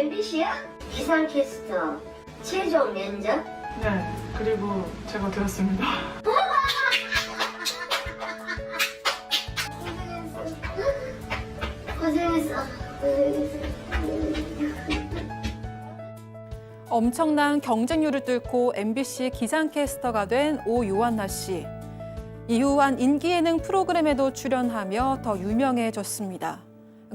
MBC야? 기상캐스터 최종 면접? 네, 그리고 제가 되었습니다. 고생했어. 엄청난 경쟁률을 뚫고 MBC 기상캐스터가 된 오요한나 씨. 이후 한 인기 예능 프로그램에도 출연하며 더 유명해졌습니다.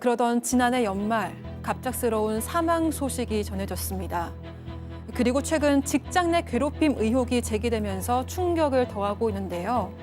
그러던 지난해 연말 갑작스러운 사망 소식이 전해졌습니다. 그리고 최근 직장 내 괴롭힘 의혹이 제기되면서 충격을 더하고 있는데요.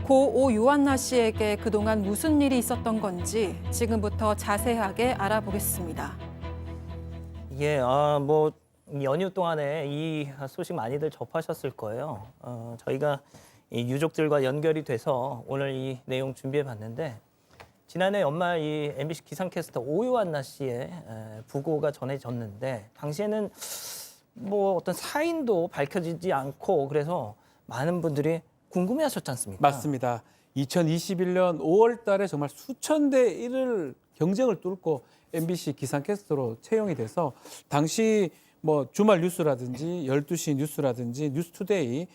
고 오요한나 씨에게 그동안 무슨 일이 있었던 건지 지금부터 자세하게 알아보겠습니다. 예, 연휴 동안에 이 소식 많이들 접하셨을 거예요. 저희가 이 유족들과 연결이 돼서 오늘 이 내용 준비해 봤는데 지난해 연말 이 MBC 기상캐스터 오요한나 씨의 부고가 전해졌는데 당시에는 뭐 어떤 사인도 밝혀지지 않고 그래서 많은 분들이 궁금해하셨지 않습니까? 맞습니다. 2021년 5월 달에 정말 수천 대 1을 경쟁을 뚫고 MBC 기상캐스터로 채용이 돼서 당시 뭐 주말 뉴스라든지 12시 뉴스라든지 뉴스투데이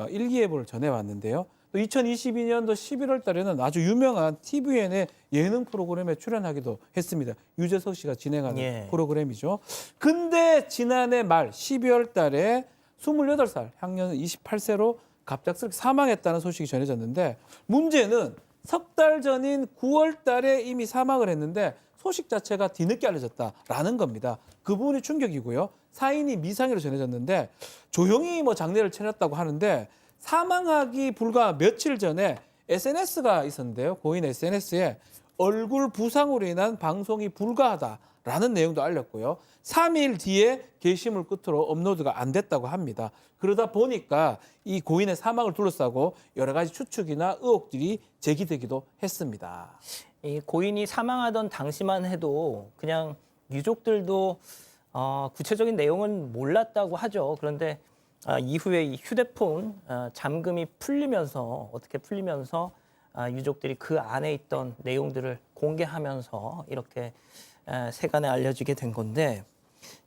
일기예보를 전해왔는데요. 또 2022년도 11월 달에는 아주 유명한 TVN의 예능 프로그램에 출연하기도 했습니다. 유재석 씨가 진행하는 예. 프로그램이죠. 근데 지난해 말 12월 달에 28살, 향년 28세로 갑작스럽게 사망했다는 소식이 전해졌는데 문제는 석 달 전인 9월 달에 이미 사망을 했는데 소식 자체가 뒤늦게 알려졌다라는 겁니다. 그 부분이 충격이고요. 사인이 미상으로 전해졌는데 조용히 뭐 장례를 차렸다고 하는데 사망하기 불과 며칠 전에 SNS가 있었는데요. 고인 SNS에 얼굴 부상으로 인한 방송이 불가하다라는 내용도 알렸고요. 3일 뒤에 게시물 끝으로 업로드가 안 됐다고 합니다. 그러다 보니까 이 고인의 사망을 둘러싸고 여러 가지 추측이나 의혹들이 제기되기도 했습니다. 이 고인이 사망하던 당시만 해도 그냥 유족들도 구체적인 내용은 몰랐다고 하죠. 그런데 이후에 이 휴대폰 잠금이 어떻게 풀리면서 유족들이 그 안에 있던 내용들을 공개하면서 이렇게 세간에 알려지게 된 건데,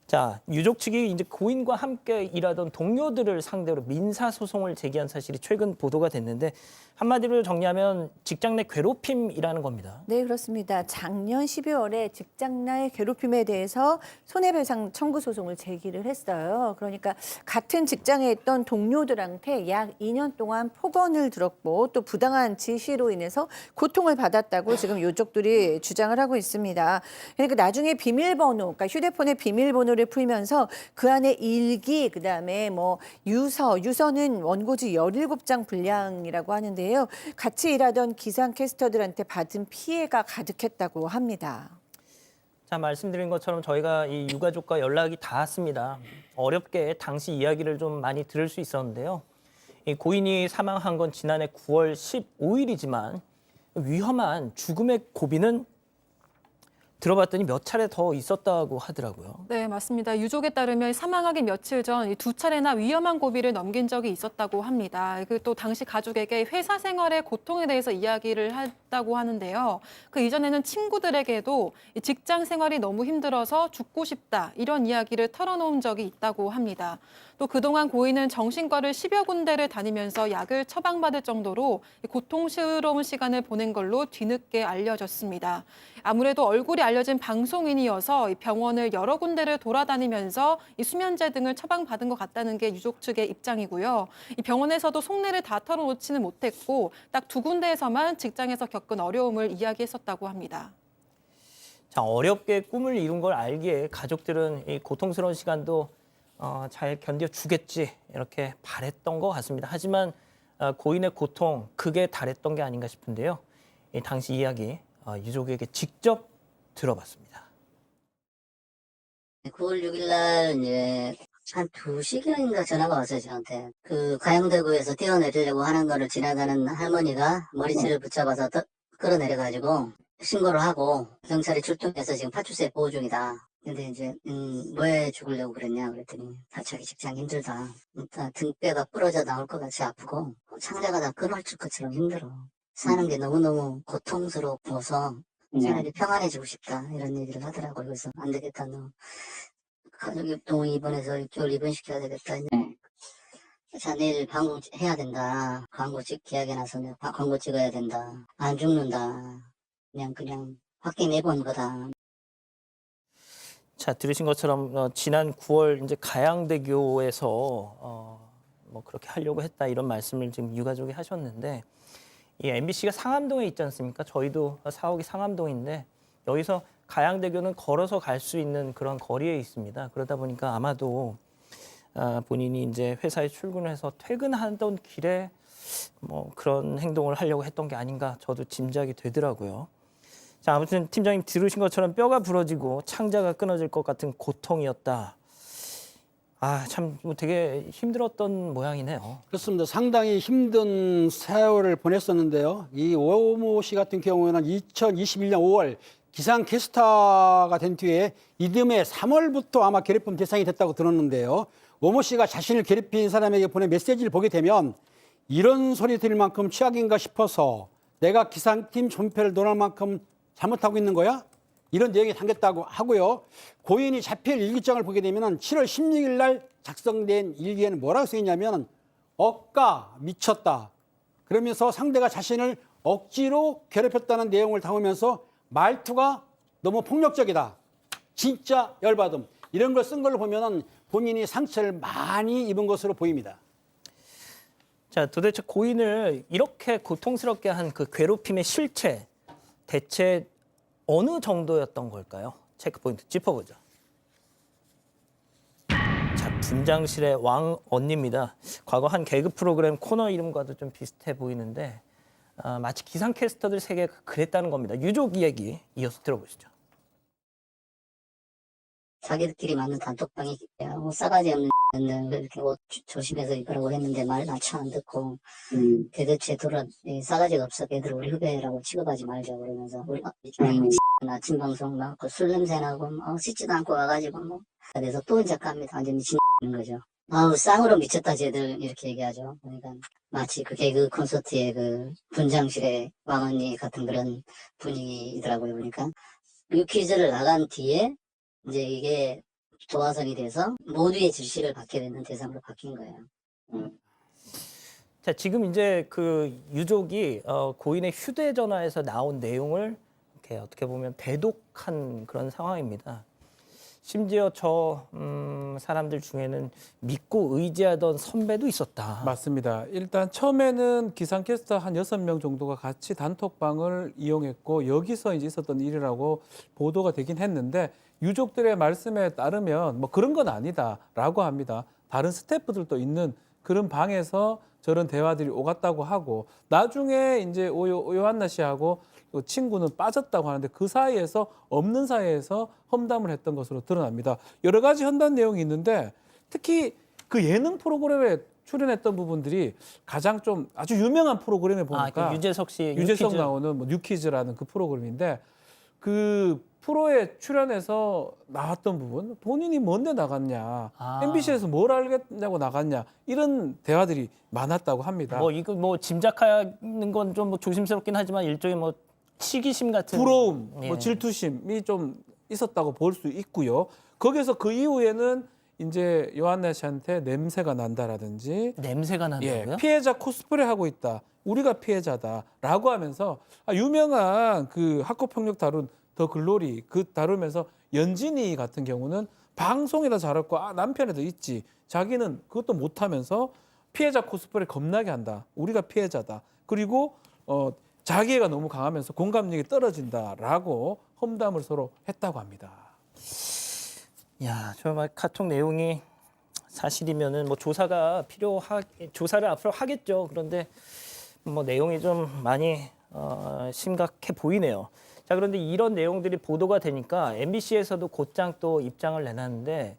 자, 유족 측이 이제 고인과 함께 일하던 동료들을 상대로 민사 소송을 제기한 사실이 최근 보도가 됐는데 한마디로 정리하면 직장 내 괴롭힘이라는 겁니다. 네, 그렇습니다. 작년 12월에 직장 내 괴롭힘에 대해서 손해배상 청구 소송을 제기를 했어요. 그러니까 같은 직장에 있던 동료들한테 약 2년 동안 폭언을 들었고 또 부당한 지시로 인해서 고통을 받았다고 지금 유족들이 주장을 하고 있습니다. 그러니까 나중에 비밀번호, 그러니까 휴대폰의 비밀번호를 풀면서 그 안에 일기, 그다음에 뭐 유서는 원고지 17장 분량이라고 하는데요. 같이 일하던 기상캐스터들한테 받은 피해가 가득했다고 합니다. 자, 말씀드린 것처럼 저희가 이 유가족과 연락이 닿았습니다. 어렵게 당시 이야기를 좀 많이 들을 수 있었는데요. 이 고인이 사망한 건 지난해 9월 15일이지만 위험한 죽음의 고비는 들어봤더니 몇 차례 더 있었다고 하더라고요. 네, 맞습니다. 유족에 따르면 사망하기 며칠 전 두 차례나 위험한 고비를 넘긴 적이 있었다고 합니다. 또 당시 가족에게 회사 생활의 고통에 대해서 이야기를 했다고 하는데요. 그 이전에는 친구들에게도 직장 생활이 너무 힘들어서 죽고 싶다 이런 이야기를 털어놓은 적이 있다고 합니다. 또 그동안 고인은 정신과를 10여 군데를 다니면서 약을 처방받을 정도로 고통스러운 시간을 보낸 걸로 뒤늦게 알려졌습니다. 아무래도 얼굴이 알려진 방송인이어서 병원을 여러 군데를 돌아다니면서 수면제 등을 처방받은 것 같다는 게 유족 측의 입장이고요. 이 병원에서도 속내를 다 털어놓지는 못했고 딱 두 군데에서만 직장에서 겪은 어려움을 이야기했었다고 합니다. 자, 어렵게 꿈을 이룬 걸 알기에 가족들은 이 고통스러운 시간도 잘 견뎌주겠지 이렇게 바랬던 것 같습니다. 하지만 고인의 고통, 그게 달했던 게 아닌가 싶은데요. 이 당시 이야기 유족에게 직접 들어봤습니다. 9월 6일 날 이제 한 2시경인가 전화가 왔어요, 저한테. 그 가양대구에서 뛰어내리려고 하는 거를 지나가는 할머니가 머리채를 붙잡아서 끌어내려가지고 신고를 하고 경찰이 출동해서 지금 파출소에 보호 중이다. 근데 이제 왜 죽으려고 그랬냐 그랬더니 자기 직장 힘들다. 일단 등뼈가 부러져 나올 것 같이 아프고 창자가 다 끊어질 것처럼 힘들어. 사는 게 너무너무 고통스러워서 차라리 평안해지고 싶다 이런 얘기를 하더라고요. 그래서 안 되겠다, 너 가족 동원 입원해서 6개월 입원시켜야 되겠다. 자, 내일 방송 해야 된다. 광고 계약에 나서면 광고 찍어야 된다. 안 죽는다. 그냥 확인 내본 거다. 자, 들으신 것처럼 지난 9월 이제 가양대교에서 뭐 그렇게 하려고 했다 이런 말씀을 지금 유가족이 하셨는데, 이 MBC가 상암동에 있지 않습니까? 저희도 사옥이 상암동인데 여기서 가양대교는 걸어서 갈 수 있는 그런 거리에 있습니다. 그러다 보니까 아마도 본인이 이제 회사에 출근해서 퇴근하던 길에 뭐 그런 행동을 하려고 했던 게 아닌가 저도 짐작이 되더라고요. 자, 아무튼 팀장님 들으신 것처럼 뼈가 부러지고 창자가 끊어질 것 같은 고통이었다. 참 되게 힘들었던 모양이네요. 그렇습니다. 상당히 힘든 세월을 보냈었는데요. 이 오모 씨 같은 경우에는 2021년 5월 기상캐스터가 된 뒤에 이듬해 3월부터 아마 괴롭힘 대상이 됐다고 들었는데요. 오모 씨가 자신을 괴롭힌 사람에게 보낸 메시지를 보게 되면 이런 소리 들을 만큼 최악인가 싶어서 내가 기상팀 존폐를 논할 만큼 잘못하고 있는 거야? 이런 내용이 담겼다고 하고요. 고인이 자필 일기장을 보게 되면 7월 16일 날 작성된 일기에는 뭐라고 써있냐면 억까 미쳤다. 그러면서 상대가 자신을 억지로 괴롭혔다는 내용을 담으면서 말투가 너무 폭력적이다. 진짜 열받음. 이런 걸 쓴 걸로 보면 본인이 상처를 많이 입은 것으로 보입니다. 자, 도대체 고인을 이렇게 고통스럽게 한 그 괴롭힘의 실체 대체 어느 정도였던 걸까요? 체크포인트 짚어보죠. 자, 분장실의 왕 언니입니다. 과거 한 개그 프로그램 코너 이름과도 좀 비슷해 보이는데 마치 기상캐스터들 세계가 그랬다는 겁니다. 유족 이야기 이어서 들어보시죠. 자기들끼리 만든 단톡방이 싸가지 없는 놈들 이렇게 옷 조심해서 입으라고 했는데 말 맞춰 안 듣고 대대체 싸가지가 없어 걔들 우리 후배라고 취급하지 말자 그러면서 우리 아침 방송 막 술 냄새 나고 씻지도 않고 와가지고 그래서 또 이제 갑니다. 완전 미친 거죠. 쌍으로 미쳤다 쟤들 이렇게 얘기하죠. 그러니까 마치 그 개그 콘서트의 그 분장실의 왕언니 같은 그런 분위기더라고요. 그러니까 뮤퀴즈를 나간 뒤에 이제 이게 도화선이 돼서 모두의 지시를 받게 되는 대상으로 바뀐 거예요. 자, 지금 이제 그 유족이 고인의 휴대전화에서 나온 내용을 이렇게 어떻게 보면 대독한 그런 상황입니다. 심지어 저 사람들 중에는 믿고 의지하던 선배도 있었다. 맞습니다. 일단 처음에는 기상캐스터 한 6명 정도가 같이 단톡방을 이용했고 여기서 이제 있었던 일이라고 보도가 되긴 했는데 유족들의 말씀에 따르면 뭐 그런 건 아니다라고 합니다. 다른 스태프들도 있는 그런 방에서 저런 대화들이 오갔다고 하고 나중에 이제 요한나 씨하고 친구는 빠졌다고 하는데 그 사이에서 없는 사이에서 험담을 했던 것으로 드러납니다. 여러 가지 험담 내용이 있는데 특히 그 예능 프로그램에 출연했던 부분들이 가장 좀 아주 유명한 프로그램에 보니까 그 유재석 씨 유재석 뉴퀴즈. 나오는 뭐 뉴퀴즈라는 그 프로그램인데 그 프로에 출연해서 나왔던 부분 본인이 뭔데 나갔냐 MBC에서 뭘 알겠냐고 나갔냐 이런 대화들이 많았다고 합니다. 뭐 이거 뭐 짐작하는 건 좀 뭐 조심스럽긴 하지만 일종의 뭐 시기심 같은 부러움, 예. 뭐 질투심이 좀 있었다고 볼 수 있고요. 거기서 그 이후에는 이제 요한나 씨한테 냄새가 난다라든지 냄새가 난다고요? 피해자 코스프레 하고 있다. 우리가 피해자다라고 하면서 유명한 그 학교 폭력 다룬 더 글로리 그 다루면서 연진이 같은 경우는 방송에다 잘했고 남편에도 있지. 자기는 그것도 못하면서 피해자 코스프레 겁나게 한다. 우리가 피해자다. 그리고 자기애가 너무 강하면서 공감력이 떨어진다라고 험담을 서로 했다고 합니다. 야, 정말 카톡 내용이 사실이면은 뭐 조사를 앞으로 하겠죠. 그런데 뭐 내용이 좀 많이 심각해 보이네요. 자, 그런데 이런 내용들이 보도가 되니까 MBC에서도 곧장 또 입장을 내놨는데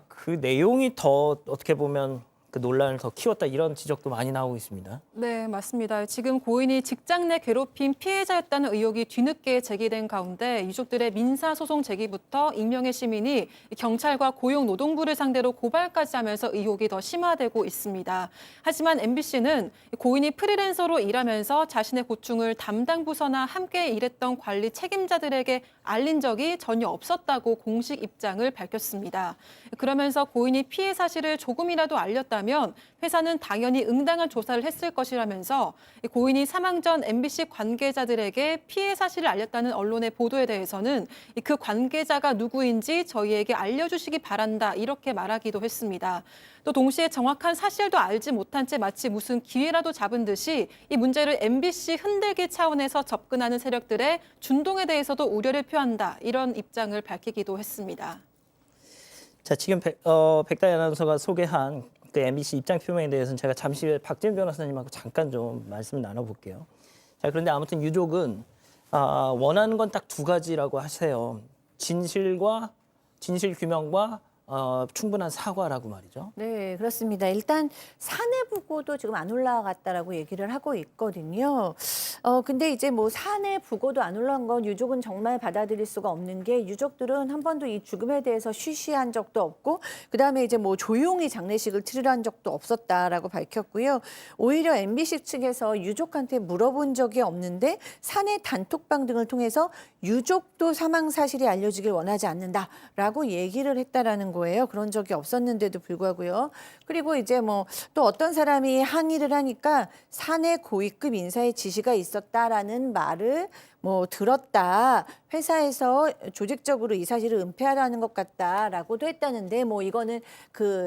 그 내용이 더 어떻게 보면 그 논란을 더 키웠다 이런 지적도 많이 나오고 있습니다. 네, 맞습니다. 지금 고인이 직장 내 괴롭힘 피해자였다는 의혹이 뒤늦게 제기된 가운데 유족들의 민사소송 제기부터 익명의 시민이 경찰과 고용노동부를 상대로 고발까지 하면서 의혹이 더 심화되고 있습니다. 하지만 MBC는 고인이 프리랜서로 일하면서 자신의 고충을 담당 부서나 함께 일했던 관리 책임자들에게 알린 적이 전혀 없었다고 공식 입장을 밝혔습니다. 그러면서 고인이 피해 사실을 조금이라도 알렸다면 회사는 당연히 응당한 조사를 했을 것이라면서 고인이 사망 전 MBC 관계자들에게 피해 사실을 알렸다는 언론의 보도에 대해서는 그 관계자가 누구인지 저희에게 알려주시기 바란다 이렇게 말하기도 했습니다. 또 동시에 정확한 사실도 알지 못한 채 마치 무슨 기회라도 잡은 듯이 이 문제를 MBC 흔들기 차원에서 접근하는 세력들의 준동에 대해서도 우려를 표한다 이런 입장을 밝히기도 했습니다. 자, 지금 백다희 아나운서가 소개한 그 MBC 입장 표명에 대해서는 제가 잠시 후에 박진 변호사님하고 잠깐 좀 말씀을 나눠볼게요. 자, 그런데 아무튼 유족은 원하는 건 딱 두 가지라고 하세요. 진실 규명과 충분한 사과라고 말이죠. 네, 그렇습니다. 일단 사내 부고도 지금 안 올라갔다라고 얘기를 하고 있거든요. 근데 이제 뭐 사내 부고도 안 올라간 건 유족은 정말 받아들일 수가 없는 게 유족들은 한 번도 이 죽음에 대해서 쉬쉬한 적도 없고 그다음에 이제 뭐 조용히 장례식을 치르한 적도 없었다라고 밝혔고요. 오히려 MBC 측에서 유족한테 물어본 적이 없는데 사내 단톡방 등을 통해서 유족도 사망 사실이 알려지길 원하지 않는다라고 얘기를 했다라는 거예요. 그런 적이 없었는데도 불구하고요. 그리고 이제 뭐 또 어떤 사람이 항의를 하니까 사내 고위급 인사의 지시가 있었다라는 말을 뭐 들었다. 회사에서 조직적으로 이 사실을 은폐하라는 것 같다라고도 했다는데 뭐 이거는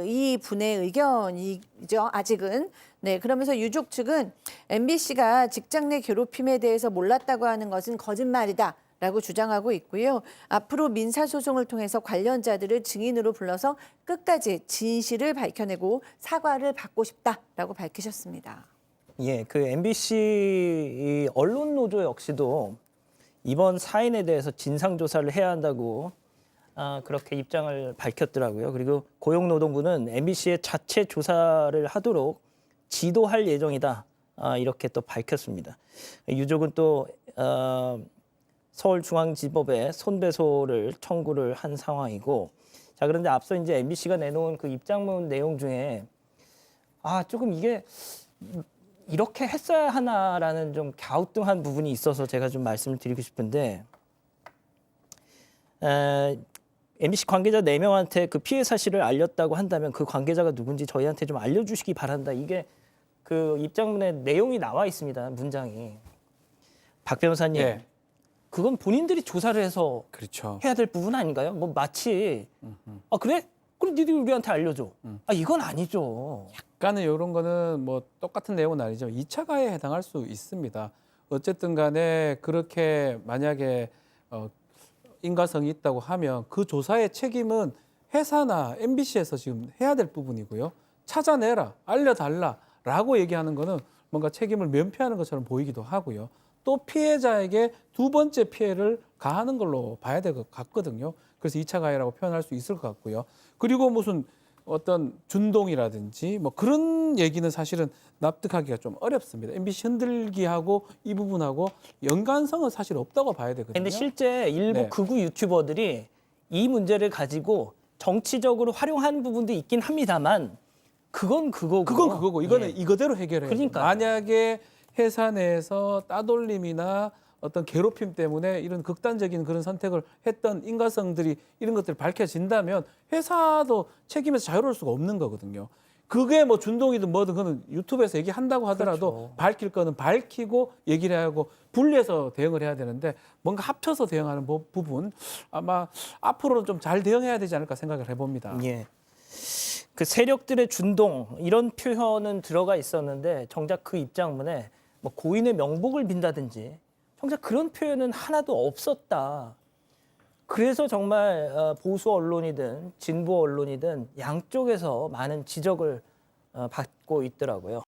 이 분의 의견이죠. 아직은. 네, 그러면서 유족 측은 MBC가 직장 내 괴롭힘에 대해서 몰랐다고 하는 것은 거짓말이다. 라고 주장하고 있고요. 앞으로 민사소송을 통해서 관련자들을 증인으로 불러서 끝까지 진실을 밝혀내고 사과를 받고 싶다라고 밝히셨습니다. 예, 그 MBC 언론 노조 역시도 이번 사인에 대해서 진상 조사를 해야 한다고 그렇게 입장을 밝혔더라고요. 그리고 고용노동부는 MBC의 자체 조사를 하도록 지도할 예정이다. 이렇게 또 밝혔습니다. 유족은 또 서울중앙지법에 손배소를 청구를 한 상황이고, 자, 그런데 앞서 이제 MBC가 내놓은 그 입장문 내용 중에 조금 이게 이렇게 했어야 하나라는 좀 갸우뚱한 부분이 있어서 제가 좀 말씀을 드리고 싶은데, MBC 관계자 4명한테 그 피해 사실을 알렸다고 한다면 그 관계자가 누군지 저희한테 좀 알려주시기 바란다. 이게 그 입장문에 내용이 나와 있습니다. 문장이. 박 변호사님. 네. 그건 본인들이 조사를 해서 그렇죠. 해야 될 부분 아닌가요? 뭐 마치 그래? 그럼 니들이 우리한테 알려줘. 이건 아니죠. 약간은 이런 거는 뭐 똑같은 내용은 아니죠. 2차 가해에 해당할 수 있습니다. 어쨌든 간에 그렇게 만약에 인과성이 있다고 하면 그 조사의 책임은 회사나 MBC에서 지금 해야 될 부분이고요. 찾아내라, 알려달라라고 얘기하는 거는 뭔가 책임을 면피하는 것처럼 보이기도 하고요. 또 피해자에게 두 번째 피해를 가하는 걸로 봐야 될 것 같거든요. 그래서 2차 가해라고 표현할 수 있을 것 같고요. 그리고 무슨 어떤 준동이라든지 뭐 그런 얘기는 사실은 납득하기가 좀 어렵습니다. MBC 흔들기하고 이 부분하고 연관성은 사실 없다고 봐야 되거든요. 근데 실제 일부 네. 극우 유튜버들이 이 문제를 가지고 정치적으로 활용한 부분도 있긴 합니다만 그건 그거고 이거는 예. 이거대로 해결해요. 그러니까요. 만약에 회사 내에서 따돌림이나 어떤 괴롭힘 때문에 이런 극단적인 그런 선택을 했던 인과성들이 이런 것들이 밝혀진다면 회사도 책임에서 자유로울 수가 없는 거거든요. 그게 뭐 준동이든 뭐든 그거는 유튜브에서 얘기한다고 하더라도 그렇죠. 밝힐 거는 밝히고 얘기를 해야 하고 분리해서 대응을 해야 되는데 뭔가 합쳐서 대응하는 부분 아마 앞으로는 좀 잘 대응해야 되지 않을까 생각을 해봅니다. 예. 그 세력들의 준동 이런 표현은 들어가 있었는데 정작 그 입장문에 뭐 고인의 명복을 빈다든지 정작 그런 표현은 하나도 없었다. 그래서 정말 보수 언론이든 진보 언론이든 양쪽에서 많은 지적을 받고 있더라고요.